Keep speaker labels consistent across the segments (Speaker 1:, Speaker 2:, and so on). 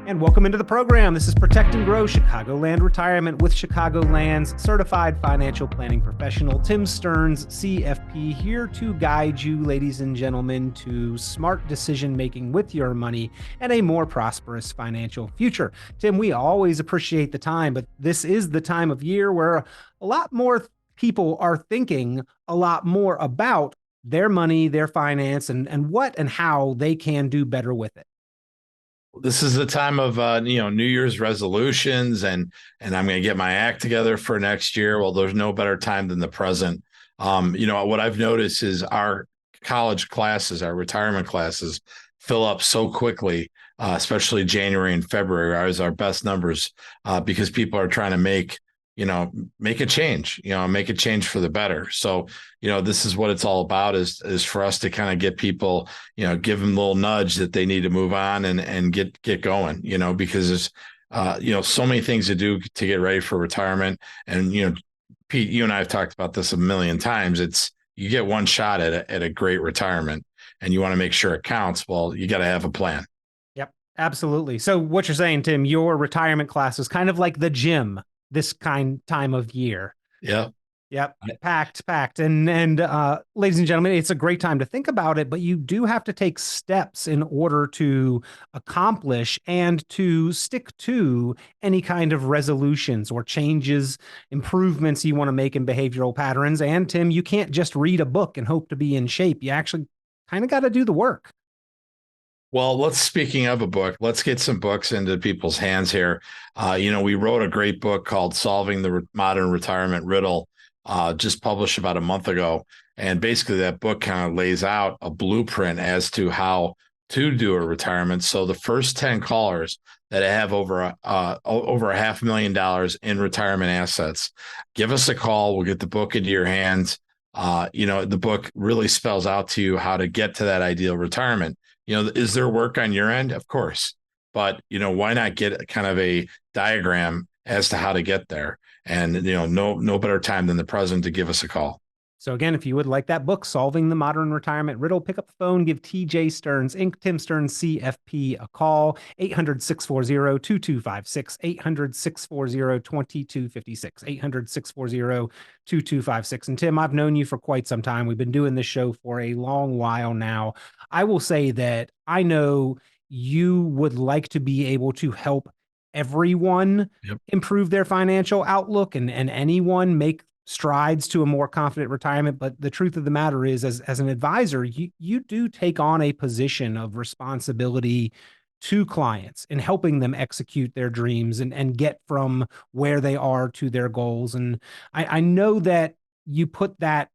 Speaker 1: And welcome into the program. This is Protect and Grow Chicagoland Retirement with Chicagoland's certified financial planning professional, Tim Stearns, CFP, here to guide you, ladies and gentlemen, to smart decision making with your money and a more prosperous financial future. Tim, we always appreciate the time, but this is the time of year where a lot more people are thinking a lot more about their money, their finance, and what and how they can do better with it.
Speaker 2: This is the time of New Year's resolutions, and I'm going to get my act together for next year. Well, there's no better time than the present. What I've noticed is our college classes, our retirement classes, fill up so quickly, especially January and February are our best numbers because people are trying to make a change, make a change for the better. So, this is what it's all about is for us to kind of get people, give them a little nudge that they need to move on and get going, because there's, so many things to do to get ready for retirement. And, Pete, you and I have talked about this a million times. You get one shot at a great retirement and you want to make sure it counts. Well, you got to have a plan. Yep,
Speaker 1: absolutely. So what you're saying, Tim, your retirement class is kind of like the gym this time of year.
Speaker 2: Yep.
Speaker 1: Packed. And ladies and gentlemen, it's a great time to think about it, but you do have to take steps in order to accomplish and to stick to any kind of resolutions or changes, improvements you want to make in behavioral patterns. And Tim, you can't just read a book and hope to be in shape. You actually kind of got to do the work.
Speaker 2: Well, speaking of a book, let's get some books into people's hands here. We wrote a great book called Solving the Modern Retirement Riddle, just published about a month ago. And basically that book kind of lays out a blueprint as to how to do a retirement. So the first 10 callers that have over $500,000 in retirement assets, give us a call. We'll get the book into your hands. The book really spells out to you how to get to that ideal retirement. Is there work on your end? Of course. But, why not get kind of a diagram as to how to get there? And, no better time than the present to give us a call.
Speaker 1: So again, if you would like that book, Solving the Modern Retirement Riddle, pick up the phone, give TJ Stearns Inc., Tim Stearns CFP a call, 800-640-2256, 800-640-2256, 800-640-2256. And Tim, I've known you for quite some time. We've been doing this show for a long while now. I will say that I know you would like to be able to help everyone improve their financial outlook and anyone make strides to a more confident retirement. But the truth of the matter is, as an advisor, you do take on a position of responsibility to clients in helping them execute their dreams and get from where they are to their goals. And I know that you put that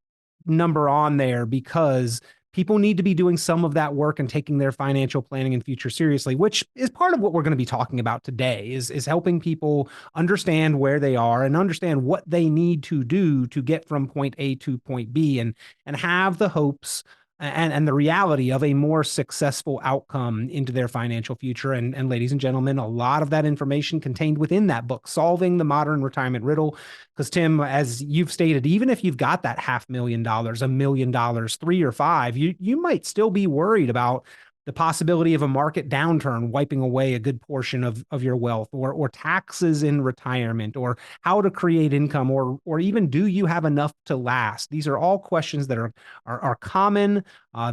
Speaker 1: number on there because people need to be doing some of that work and taking their financial planning and future seriously, which is part of what we're going to be talking about today is helping people understand where they are and understand what they need to do to get from point A to point B and have the hopes and the reality of a more successful outcome into their financial future. And ladies and gentlemen, a lot of that information contained within that book, Solving the Modern Retirement Riddle. Because Tim, as you've stated, even if you've got that $500,000, $1 million, 3 or 5, you might still be worried about the possibility of a market downturn wiping away a good portion of your wealth, or taxes in retirement, or how to create income, or even do you have enough to last? These are all questions that are common.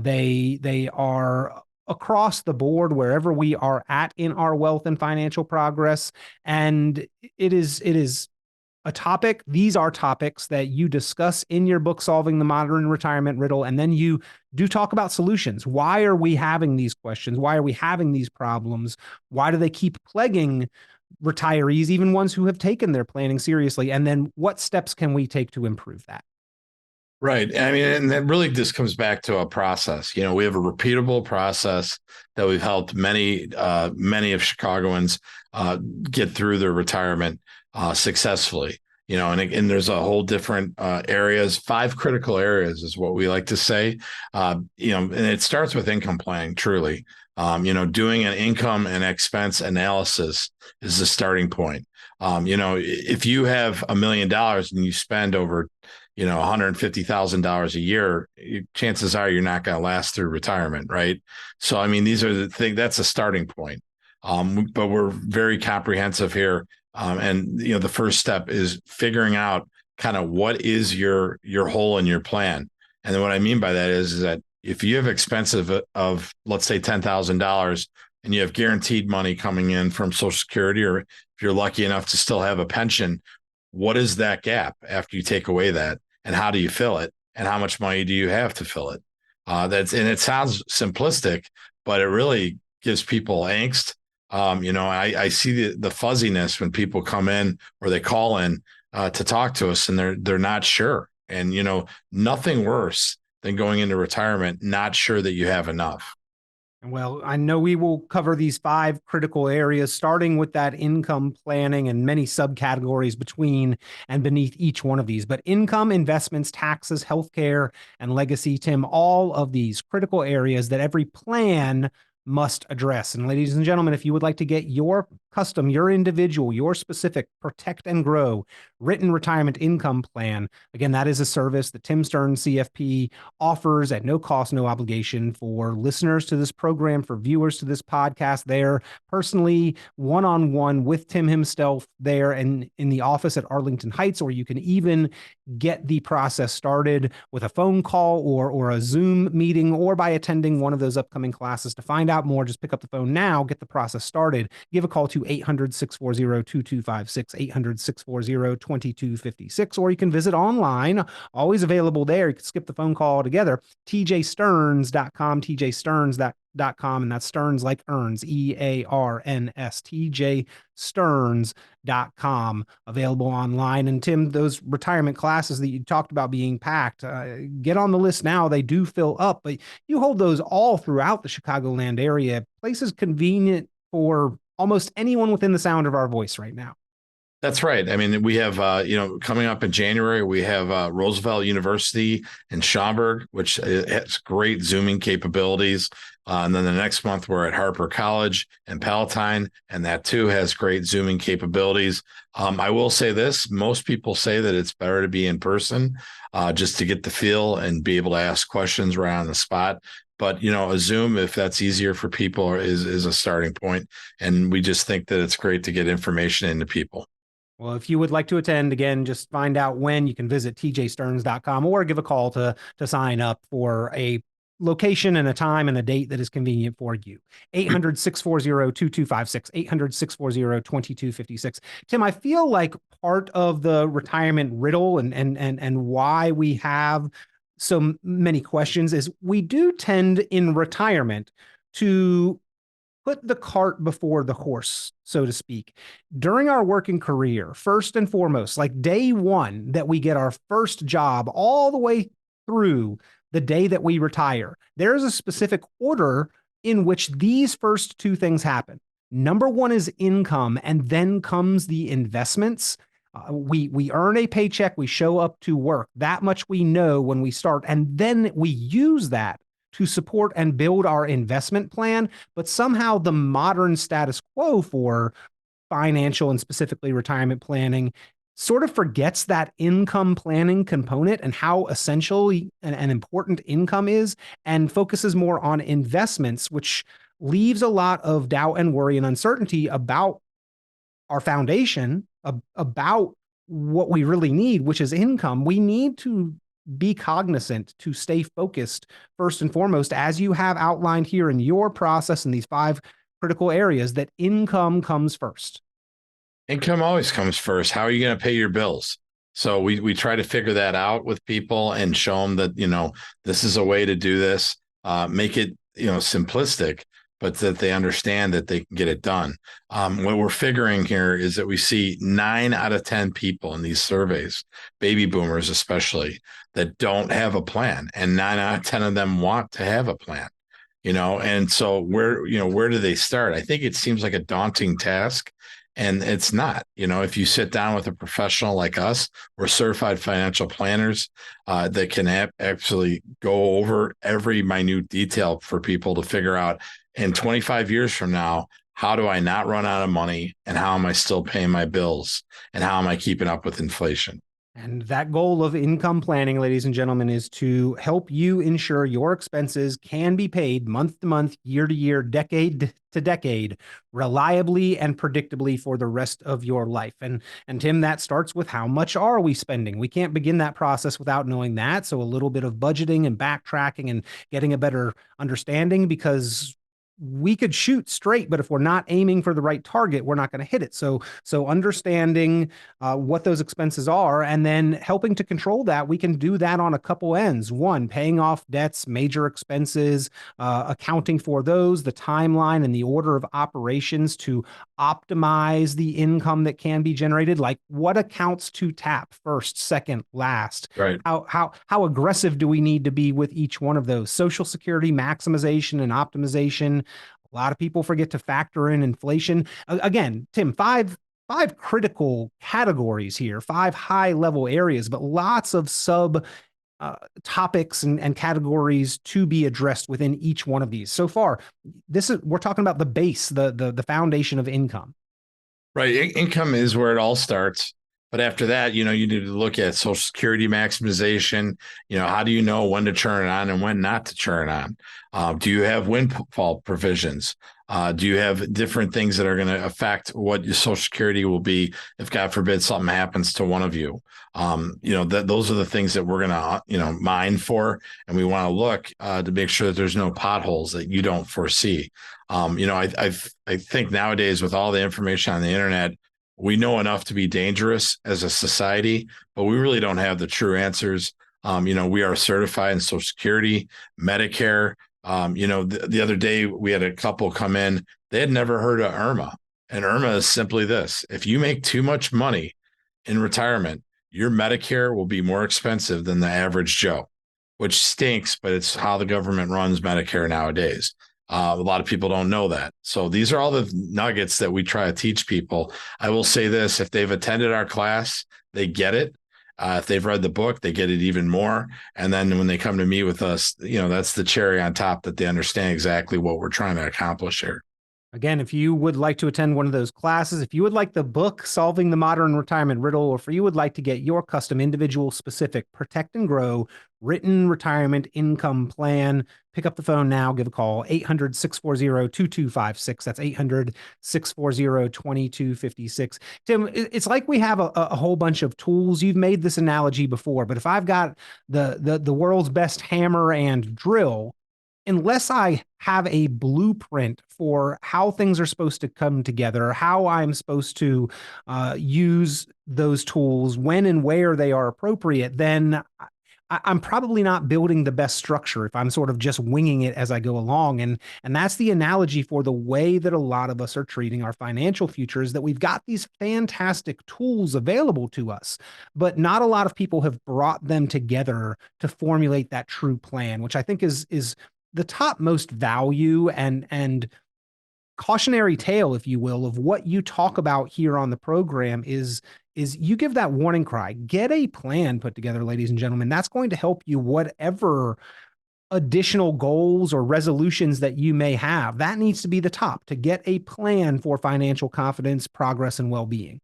Speaker 1: They are across the board wherever we are at in our wealth and financial progress. And it is a topic. These are topics that you discuss in your book, Solving the Modern Retirement Riddle. And then you do talk about solutions. Why are we having these questions? Why are we having these problems? Why do they keep plaguing retirees, even ones who have taken their planning seriously? And then what steps can we take to improve that?
Speaker 2: Right. I mean, and that really just comes back to a process. We have a repeatable process that we've helped many of Chicagoans get through their retirement successfully. And there's a whole different areas, 5 critical areas is what we like to say. And it starts with income planning, truly. Doing an income and expense analysis is the starting point. If you have $1 million and you spend over $150,000 a year, chances are you're not going to last through retirement, right? So, I mean, these are the things, that's a starting point. But we're very comprehensive here. And the first step is figuring out kind of what is your hole in your plan. And then what I mean by that is that if you have expenses of let's say $10,000 and you have guaranteed money coming in from Social Security, or if you're lucky enough to still have a pension, what is that gap after you take away that, and how do you fill it, and how much money do you have to fill it? And it sounds simplistic, but it really gives people angst. I see the fuzziness when people come in or they call in to talk to us, and they're not sure. And nothing worse than going into retirement not sure that you have enough.
Speaker 1: Well, I know we will cover these 5 critical areas, starting with that income planning and many subcategories between and beneath each one of these. But income, investments, taxes, healthcare, and legacy, Tim, all of these critical areas that every plan must address. And ladies and gentlemen, if you would like to get your custom, your individual, your specific protect and grow written retirement income plan, again, that is a service that Tim Stearns CFP offers at no cost, no obligation for listeners to this program, for viewers to this podcast. There personally, one-on-one with Tim himself there and in the office at Arlington Heights, or you can even get the process started with a phone call or a Zoom meeting, or by attending one of those upcoming classes. To find out more, just pick up the phone now, get the process started. Give a call to 800-640-2256, 800-640-2256, or you can visit online, always available there. You can skip the phone call altogether, tjstearns.com, tjstearns.com, and that's Stearns like Earns, EARNS, tjstearns.com, available online. And Tim, those retirement classes that you talked about being packed, get on the list now. They do fill up, but you hold those all throughout the Chicagoland area, places convenient for almost anyone within the sound of our voice right now.
Speaker 2: That's right. I mean, we have, coming up in January, we have Roosevelt University in Schaumburg, which has great Zooming capabilities. And then the next month, we're at Harper College in Palatine, and that too has great Zooming capabilities. I will say this, most people say that it's better to be in person just to get the feel and be able to ask questions right on the spot. But, a Zoom, if that's easier for people, is a starting point. And we just think that it's great to get information into people.
Speaker 1: Well, if you would like to attend, again, just find out when. You can visit tjstearns.com or give a call to sign up for a location and a time and a date that is convenient for you. 800-640-2256, 800-640-2256. Tim, I feel like part of the retirement riddle and why we have so many questions is we do tend in retirement to put the cart before the horse, so to speak. During our working career, first and foremost, like day one that we get our first job all the way through the day that we retire, there is a specific order in which these first 2 things happen. Number 1 is income, and then comes the investments. We earn a paycheck, we show up to work. That much we know when we start, and then we use that to support and build our investment plan. But somehow the modern status quo for financial and specifically retirement planning sort of forgets that income planning component and how essential and important income is, and focuses more on investments, which leaves a lot of doubt and worry and uncertainty about our foundation, about what we really need, which is income. We need to be cognizant to stay focused first and foremost, as you have outlined here in your process in these 5 critical areas, that income comes first.
Speaker 2: Income always comes first. How are you going to pay your bills? So we try to figure that out with people and show them that, this is a way to do this, make it, simplistic, but that they understand that they can get it done. What we're figuring here is that we see 9 out of 10 people in these surveys, baby boomers especially, that don't have a plan, and 9 out of 10 of them want to have a plan. And so where do they start? I think it seems like a daunting task, and it's not. If you sit down with a professional like us, we're certified financial planners that can actually go over every minute detail for people to figure out, in 25 years from now, how do I not run out of money, and how am I still paying my bills, and how am I keeping up with inflation?
Speaker 1: And that goal of income planning, ladies and gentlemen, is to help you ensure your expenses can be paid month to month, year to year, decade to decade, reliably and predictably for the rest of your life. And Tim, that starts with how much are we spending? We can't begin that process without knowing that. So a little bit of budgeting and backtracking and getting a better understanding, because we could shoot straight, but if we're not aiming for the right target, we're not going to hit it. So understanding what those expenses are, and then helping to control that, we can do that on a couple ends. One, paying off debts, major expenses, accounting for those, the timeline and the order of operations to optimize the income that can be generated, like what accounts to tap first, second, last.
Speaker 2: Right.
Speaker 1: How aggressive do we need to be with each one of those? Social Security maximization and optimization. A lot of people forget to factor in inflation. Again, Tim, five critical categories here, five high level areas, but lots of sub topics and categories to be addressed within each one of these. So far, we're talking about the base, the foundation of income.
Speaker 2: Right. Income is where it all starts. But after that, you need to look at Social Security maximization. How do you know when to turn it on and when not to turn it on? Do you have windfall provisions? Do you have different things that are going to affect what your Social Security will be if, God forbid, something happens to one of you? Those are the things that we're going to, mine for, and we want to look to make sure that there's no potholes that you don't foresee. I think nowadays, with all the information on the internet, we know enough to be dangerous as a society, but we really don't have the true answers. We are certified in Social Security, Medicare. The other day we had a couple come in. They had never heard of IRMA. And IRMA is simply this: if you make too much money in retirement, your Medicare will be more expensive than the average Joe, which stinks, but it's how the government runs Medicare nowadays. A lot of people don't know that. So these are all the nuggets that we try to teach people. I will say this: if they've attended our class, they get it. If they've read the book, they get it even more. And then when they come to meet with us, that's the cherry on top, that they understand exactly what we're trying to accomplish here.
Speaker 1: Again, if you would like to attend one of those classes, if you would like the book, Solving the Modern Retirement Riddle, or if you would like to get your custom, individual, specific, protect and grow written retirement income plan, pick up the phone now, give a call, 800-640-2256. That's 800-640-2256. Tim, it's like we have a whole bunch of tools. You've made this analogy before, but if I've got the world's best hammer and drill, unless I have a blueprint for how things are supposed to come together, how I'm supposed to use those tools, when and where they are appropriate, then I'm probably not building the best structure if I'm sort of just winging it as I go along. And that's the analogy for the way that a lot of us are treating our financial futures, that we've got these fantastic tools available to us, but not a lot of people have brought them together to formulate that true plan, which I think is the topmost value and cautionary tale, if you will, of what you talk about here on the program is you give that warning cry. Get a plan put together, ladies and gentlemen. That's going to help you, whatever additional goals or resolutions that you may have. That needs to be the top, to get a plan for financial confidence, progress, and well-being.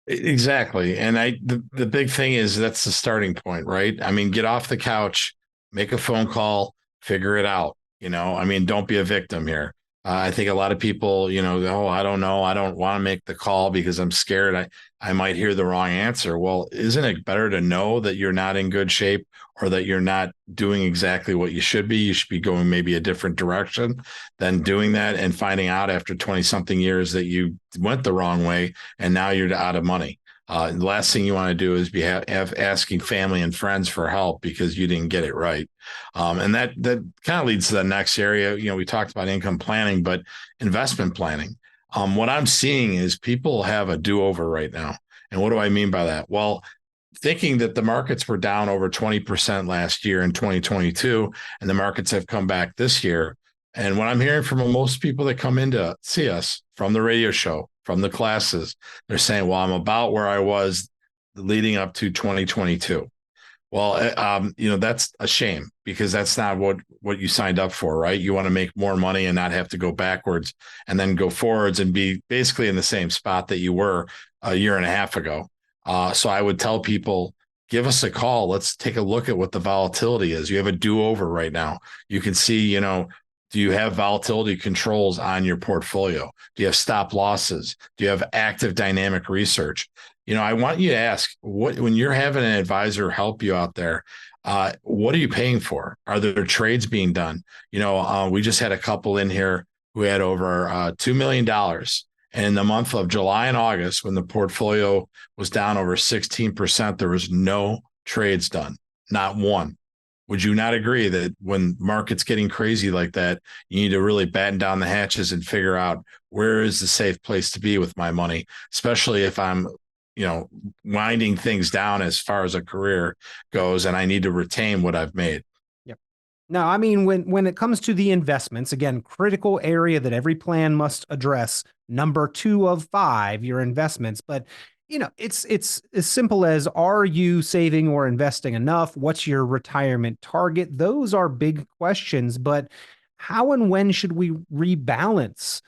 Speaker 2: Exactly. And the big thing is, that's the starting point, right? I mean, get off the couch, make a phone call, figure it out. Don't be a victim here. I think a lot of people, oh, I don't know, I don't want to make the call because I'm scared I might hear the wrong answer. Well, isn't it better to know that you're not in good shape, or that you're not doing exactly what you should be? You should be going maybe a different direction than doing that and finding out after 20 something years that you went the wrong way and now you're out of money. The last thing you want to do is be asking family and friends for help because you didn't get it right. And that kind of leads to the next area. We talked about income planning, but investment planning. What I'm seeing is people have a do-over right now. And what do I mean by that? Well, thinking that the markets were down over 20% last year in 2022, and the markets have come back this year. And what I'm hearing from most people that come in to see us from the radio show, from the classes, they're saying, well, I'm about where I was leading up to 2022. Well, that's a shame, because that's not what you signed up for, right? You want to make more money and not have to go backwards and then go forwards and be basically in the same spot that you were a year and a half ago. So I would tell people, give us a call. Let's take a look at what the volatility is. You have a do-over right now. You can see, do you have volatility controls on your portfolio? Do you have stop losses? Do you have active dynamic research? I want you to ask, when you're having an advisor help you out there, what are you paying for? Are there trades being done? We just had a couple in here who had over $2 million. And in the month of July and August, when the portfolio was down over 16%, there was no trades done, not one. Would you not agree that when market's getting crazy like that, you need to really batten down the hatches and figure out where is the safe place to be with my money, especially if I'm, winding things down as far as a career goes and I need to retain what I've made.
Speaker 1: Yep. No, I mean, when it comes to the investments, again, critical area that every plan must address, number 2 of 5, your investments. But it's as simple as, are you saving or investing enough? What's your retirement target? Those are big questions, but how and when should we rebalance?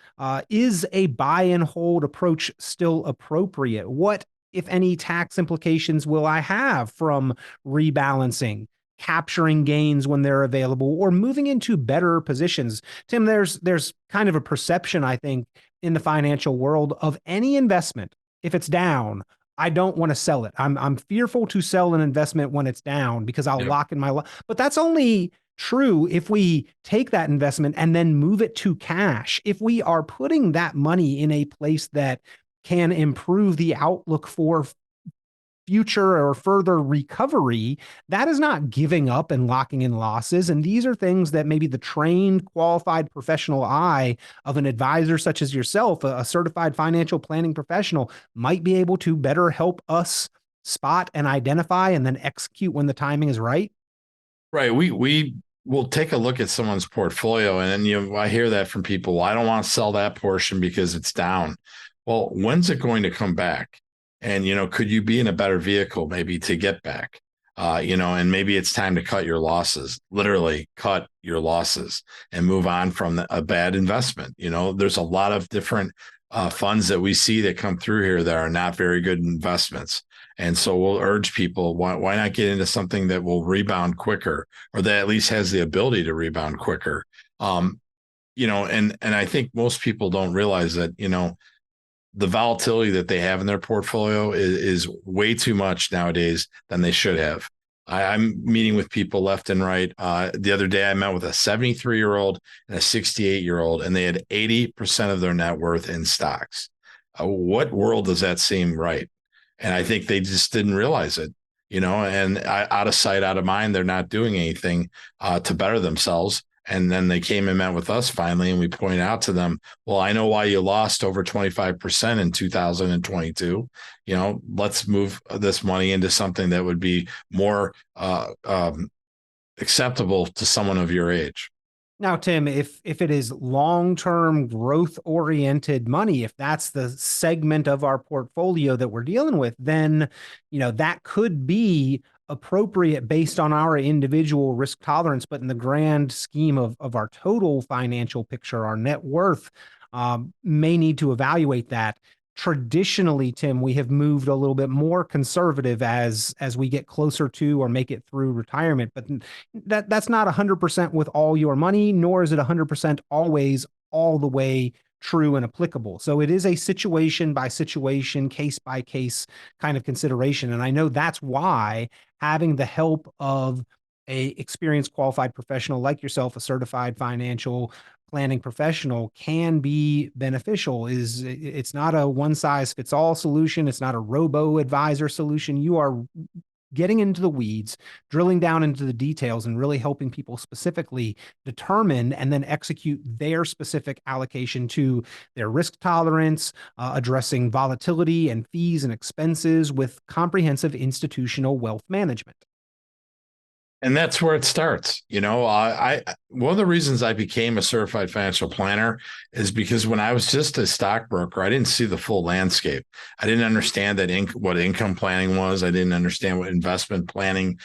Speaker 1: Is a buy and hold approach still appropriate? What, if any, tax implications will I have from rebalancing, capturing gains when they're available, or moving into better positions? Tim, there's kind of a perception, I think, in the financial world of any investment. If it's down, I don't want to sell it. I'm fearful to sell an investment when it's down because I'll lock in my but that's only true if we take that investment and then move it to cash. If we are putting that money in a place that can improve the outlook for future or further recovery, that is not giving up and locking in losses. And these are things that maybe the trained, qualified professional eye of an advisor such as yourself, a certified financial planning professional, might be able to better help us spot and identify and then execute when the timing is right.
Speaker 2: Right. We will take a look at someone's portfolio, and then I hear that from people. Well, I don't want to sell that portion because it's down. Well, when's it going to come back? And could you be in a better vehicle maybe to get back? And maybe it's time to cut your losses, literally cut your losses and move on from a bad investment. There's a lot of different funds that we see that come through here that are not very good investments. And so we'll urge people, why not get into something that will rebound quicker, or that at least has the ability to rebound quicker? And I think most people don't realize that, the volatility that they have in their portfolio is way too much nowadays than they should have. I'm meeting with people left and right. The other day, I met with a 73-year-old and a 68-year-old, and they had 80% of their net worth in stocks. What world does that seem right? And I think they just didn't realize it, and out of sight, out of mind, they're not doing anything to better themselves. And then they came and met with us finally, and we pointed out to them, well, I know why you lost over 25% in 2022. Let's move this money into something that would be more acceptable to someone of your age.
Speaker 1: Now, Tim, if it is long-term growth-oriented money, if that's the segment of our portfolio that we're dealing with, then, that could be appropriate based on our individual risk tolerance. But in the grand scheme of our total financial picture, our net worth, may need to evaluate that. Traditionally, Tim, we have moved a little bit more conservative as we get closer to or make it through retirement. But that's not 100% with all your money, nor is it 100% always all the way true and applicable. So it is a situation by situation, case by case kind of consideration. And I know that's why having the help of a experienced qualified professional like yourself, a certified financial planning professional, can be beneficial. It's not a one size fits all solution. It's not a robo advisor solution. You are getting into the weeds, drilling down into the details, and really helping people specifically determine and then execute their specific allocation to their risk tolerance, addressing volatility and fees and expenses with comprehensive institutional wealth management.
Speaker 2: And that's where it starts. I one of the reasons I became a certified financial planner is because when I was just a stockbroker, I didn't see the full landscape. I didn't understand what income planning was. I didn't understand what investment planning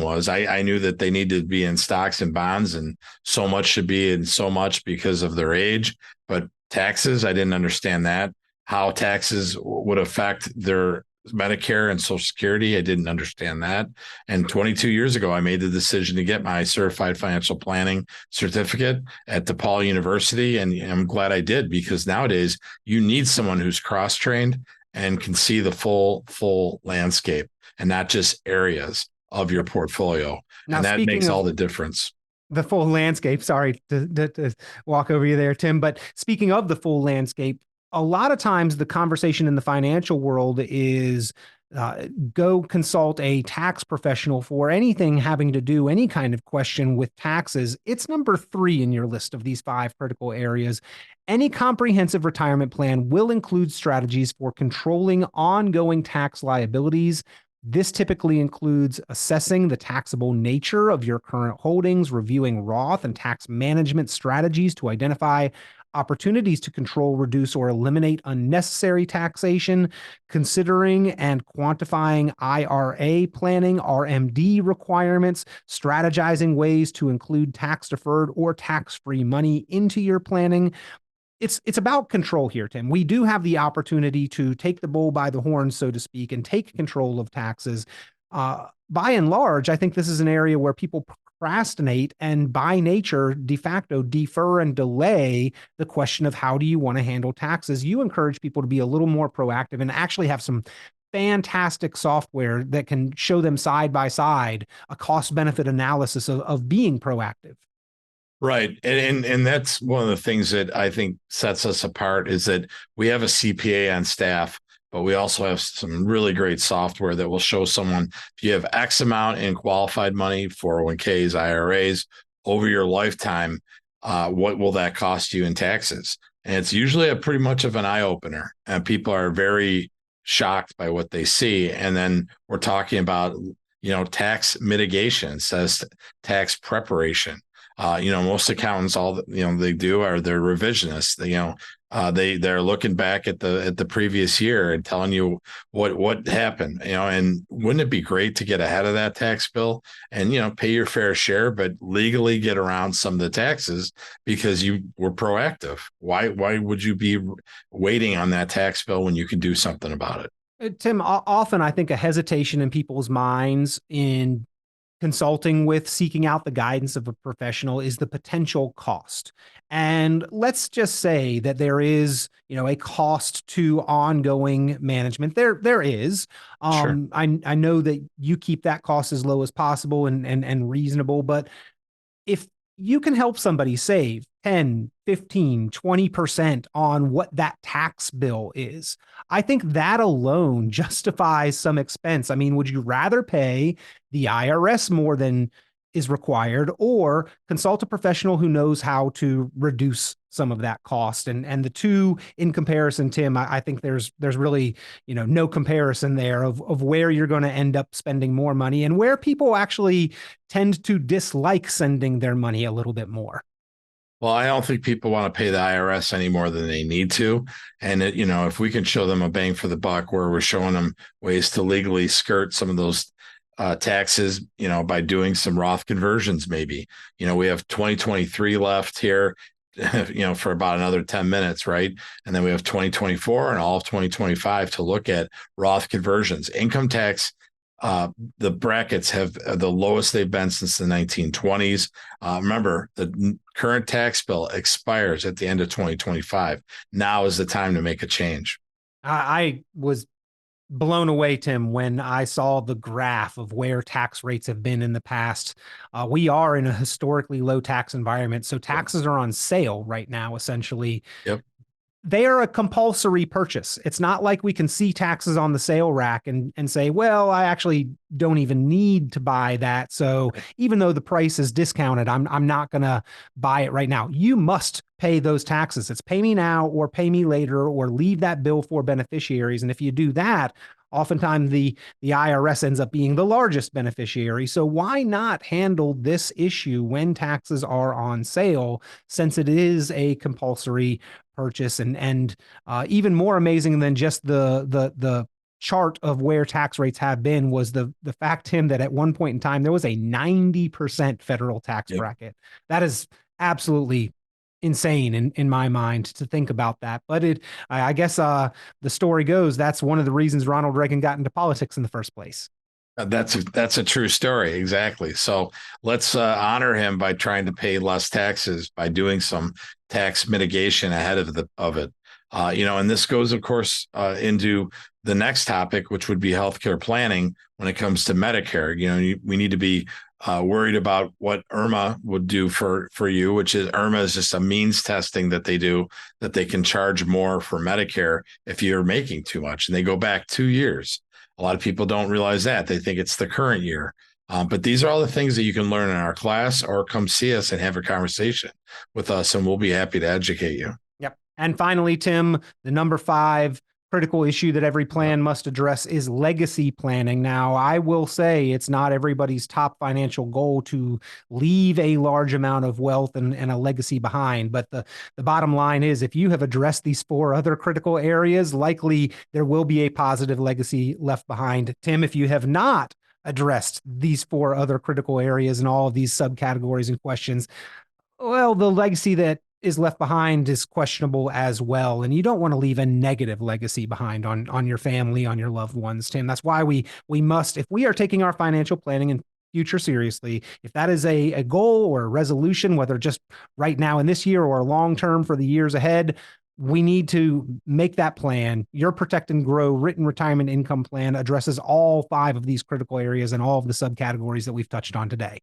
Speaker 2: was. I knew that they needed to be in stocks and bonds, and so much should be in so much because of their age. But taxes, I didn't understand that, how taxes would affect their Medicare and Social Security. I didn't understand that. And 22 years ago, I made the decision to get my certified financial planning certificate at DePaul University. And I'm glad I did, because nowadays you need someone who's cross-trained and can see the full landscape and not just areas of your portfolio.
Speaker 1: Now,
Speaker 2: And that
Speaker 1: speaking
Speaker 2: makes
Speaker 1: of
Speaker 2: all the difference.
Speaker 1: the full landscape, sorry to walk over you there, Tim, but speaking of the full landscape, a lot of times the conversation in the financial world is go consult a tax professional for anything having to do any kind of question with taxes. It's number 3 in your list of these 5 critical areas. Any comprehensive retirement plan will include strategies for controlling ongoing tax liabilities. This typically includes assessing the taxable nature of your current holdings, reviewing Roth and tax management strategies to identify opportunities to control, reduce, or eliminate unnecessary taxation, considering and quantifying IRA planning, RMD requirements, strategizing ways to include tax-deferred or tax-free money into your planning. It's about control here, Tim. We do have the opportunity to take the bull by the horns, so to speak, and take control of taxes. By and large, I think this is an area where people procrastinate and by nature, de facto, defer and delay the question of how do you want to handle taxes. You encourage people to be a little more proactive and actually have some fantastic software that can show them side by side a cost benefit analysis of being proactive.
Speaker 2: Right. And that's one of the things that I think sets us apart, is that we have a CPA on staff, but we also have some really great software that will show someone, if you have X amount in qualified money, 401ks, IRAs, over your lifetime, what will that cost you in taxes? And it's usually a pretty much of an eye opener, and people are very shocked by what they see. And then we're talking about, tax mitigation, says tax preparation. Most accountants, all they do are they're revisionists. They're looking back at the previous year and telling you what happened. And wouldn't it be great to get ahead of that tax bill and pay your fair share, but legally get around some of the taxes because you were proactive? Why would you be waiting on that tax bill when you can do something about it?
Speaker 1: Tim, often I think a hesitation in people's minds in consulting with, seeking out the guidance of a professional, is the potential cost. And let's just say that there is, a cost to ongoing management. There is.
Speaker 2: Sure.
Speaker 1: I know that you keep that cost as low as possible and reasonable, but if you can help somebody save 10, 15, 20% on what that tax bill is, I think that alone justifies some expense. I mean, would you rather pay the IRS more than is required, or consult a professional who knows how to reduce some of that cost? And the two in comparison, Tim, I think there's really, no comparison there of where you're going to end up spending more money and where people actually tend to dislike sending their money a little bit more.
Speaker 2: Well, I don't think people want to pay the IRS any more than they need to. And, if we can show them a bang for the buck, where we're showing them ways to legally skirt some of those taxes, by doing some Roth conversions, maybe. We have 2023 left here, for about another 10 minutes, right? And then we have 2024 and all of 2025 to look at Roth conversions. Income tax, the brackets have the lowest they've been since the 1920s. Remember, the current tax bill expires at the end of 2025. Now is the time to make a change.
Speaker 1: I was blown away, Tim, when I saw the graph of where tax rates have been in the past. We are in a historically low tax environment, so taxes are on sale right now, essentially.
Speaker 2: Yep.
Speaker 1: They are a compulsory purchase. It's not like we can see taxes on the sale rack and say, well, I actually don't even need to buy that. So even though the price is discounted, I'm not going to buy it right now. You must pay those taxes. It's pay me now or pay me later, or leave that bill for beneficiaries. And if you do that, oftentimes the IRS ends up being the largest beneficiary. So why not handle this issue when taxes are on sale, since it is a compulsory purchase? And even more amazing than just the chart of where tax rates have been was the fact, Tim, that at one point in time there was a 90% federal tax bracket. That is absolutely insane in my mind to think about that. But I guess the story goes that's one of the reasons Ronald Reagan got into politics in the first place.
Speaker 2: That's a true story. Exactly. So let's honor him by trying to pay less taxes by doing some tax mitigation ahead of it. And this goes, of course, into the next topic, which would be healthcare planning when it comes to Medicare. We need to be worried about what IRMA would do for you, which is IRMA is just a means testing that they do that they can charge more for Medicare if you're making too much. And they go back 2 years. A lot of people don't realize that. They think it's the current year. But these are all the things that you can learn in our class, or come see us and have a conversation with us, and we'll be happy to educate you.
Speaker 1: Yep. And finally, Tim, the number 5 critical issue that every plan must address is legacy planning. Now, I will say it's not everybody's top financial goal to leave a large amount of wealth and a legacy behind. But the bottom line is, if you have addressed these 4 other critical areas, likely there will be a positive legacy left behind. Tim, if you have not addressed these 4 other critical areas and all of these subcategories and questions, well, the legacy that is left behind is questionable as well. And you don't want to leave a negative legacy behind on your family, on your loved ones, Tim. That's why we must, if we are taking our financial planning and future seriously, if that is a goal or a resolution, whether just right now in this year or long-term for the years ahead, we need to make that plan. Your Protect and Grow Written Retirement Income Plan addresses all 5 of these critical areas and all of the subcategories that we've touched on today.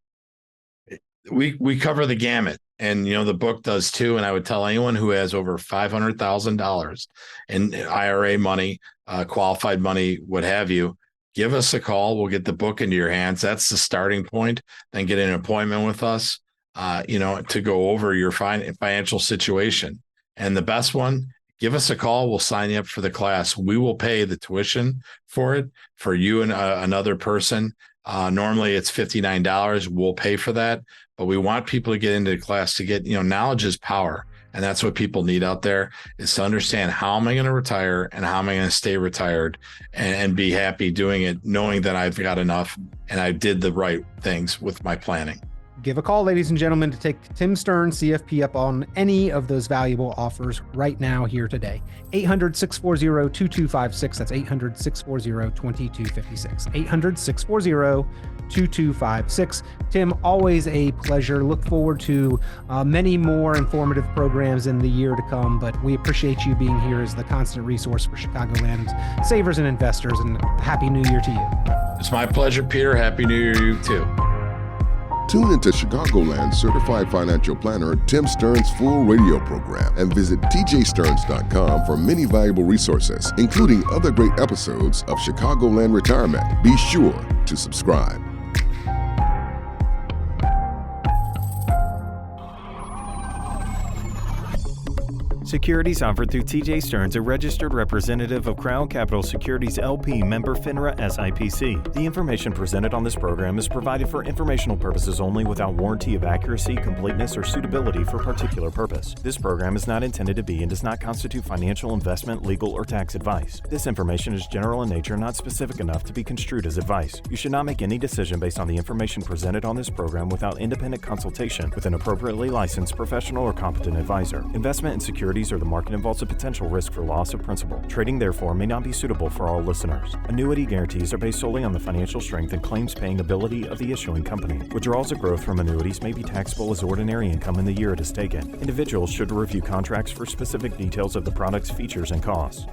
Speaker 2: We cover the gamut, and the book does too. And I would tell anyone who has over $500,000 in IRA money, qualified money, what have you, give us a call. We'll get the book into your hands. That's the starting point. Then get an appointment with us, to go over your financial situation. And the best one, give us a call. We'll sign you up for the class. We will pay the tuition for it for you and another person. Normally it's $59. We'll pay for that, but we want people to get into the class to get, knowledge is power. And that's what people need out there, is to understand, how am I going to retire and how am I going to stay retired and be happy doing it, knowing that I've got enough and I did the right things with my planning.
Speaker 1: Give a call, ladies and gentlemen, to take Tim Stern, CFP, up on any of those valuable offers right now here today. 800-640-2256. That's 800-640-2256. 800-640-2256. Tim, always a pleasure. Look forward to many more informative programs in the year to come, but we appreciate you being here as the constant resource for Chicagoland savers and investors, and Happy New Year to you.
Speaker 2: It's my pleasure, Peter. Happy New Year to you too.
Speaker 3: Tune into Chicagoland certified financial planner Tim Stern's full radio program and visit tjsterns.com for many valuable resources, including other great episodes of Chicagoland Retirement. Be sure to subscribe.
Speaker 4: Securities offered through TJ Stearns, a registered representative of Crown Capital Securities LP, member FINRA SIPC. The information presented on this program is provided for informational purposes only, without warranty of accuracy, completeness, or suitability for particular purpose. This program is not intended to be and does not constitute financial, investment, legal, or tax advice. This information is general in nature, not specific enough to be construed as advice. You should not make any decision based on the information presented on this program without independent consultation with an appropriately licensed professional or competent advisor. Investment in securities or the market involves a potential risk for loss of principal. Trading, therefore, may not be suitable for all listeners. Annuity guarantees are based solely on the financial strength and claims-paying ability of the issuing company. Withdrawals of growth from annuities may be taxable as ordinary income in the year it is taken. Individuals should review contracts for specific details of the product's features and costs.